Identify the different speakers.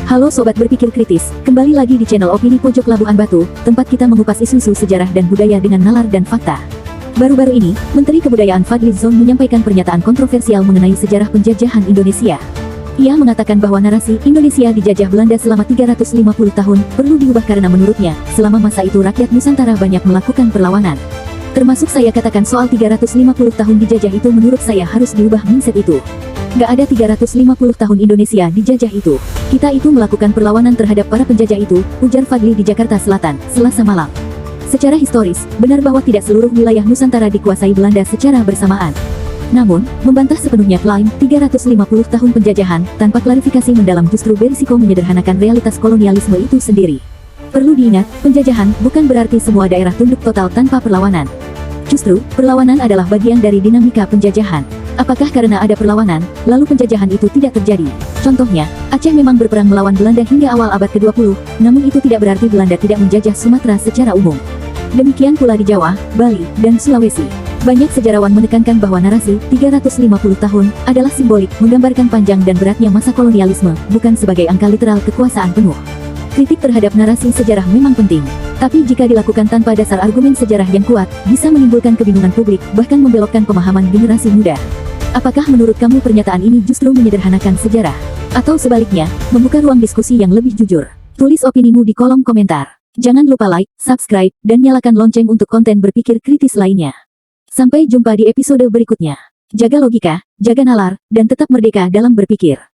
Speaker 1: Halo Sobat Berpikir Kritis, kembali lagi di channel Opini Pojok Labuhan Batu, tempat kita mengupas isu-isu sejarah dan budaya dengan nalar dan fakta. Baru-baru ini, Menteri Kebudayaan Fadly Zon menyampaikan pernyataan kontroversial mengenai sejarah penjajahan Indonesia. Ia mengatakan bahwa narasi Indonesia dijajah Belanda selama 350 tahun perlu diubah karena menurutnya, selama masa itu rakyat Nusantara banyak melakukan perlawanan. Termasuk saya katakan soal 350 tahun dijajah itu menurut saya harus diubah mindset itu. Gak ada 350 tahun Indonesia dijajah itu. Kita itu melakukan perlawanan terhadap para penjajah itu, ujar Fadly di Jakarta Selatan, Selasa malam. Secara historis, benar bahwa tidak seluruh wilayah Nusantara dikuasai Belanda secara bersamaan. Namun, membantah sepenuhnya klaim 350 tahun penjajahan, tanpa klarifikasi mendalam justru berisiko menyederhanakan realitas kolonialisme itu sendiri. Perlu diingat, penjajahan bukan berarti semua daerah tunduk total tanpa perlawanan. Justru, perlawanan adalah bagian dari dinamika penjajahan. Apakah karena ada perlawanan, lalu penjajahan itu tidak terjadi? Contohnya, Aceh memang berperang melawan Belanda hingga awal abad ke-20, namun itu tidak berarti Belanda tidak menjajah Sumatera secara umum. Demikian pula di Jawa, Bali, dan Sulawesi. Banyak sejarawan menekankan bahwa narasi 350 tahun adalah simbolik, menggambarkan panjang dan beratnya masa kolonialisme, bukan sebagai angka literal kekuasaan penuh. Kritik terhadap narasi sejarah memang penting, tapi jika dilakukan tanpa dasar argumen sejarah yang kuat, bisa menimbulkan kebingungan publik, bahkan membelokkan pemahaman generasi muda. Apakah menurut kamu pernyataan ini justru menyederhanakan sejarah? Atau sebaliknya, membuka ruang diskusi yang lebih jujur? Tulis opinimu di kolom komentar. Jangan lupa like, subscribe, dan nyalakan lonceng untuk konten berpikir kritis lainnya. Sampai jumpa di episode berikutnya. Jaga logika, jaga nalar, dan tetap merdeka dalam berpikir.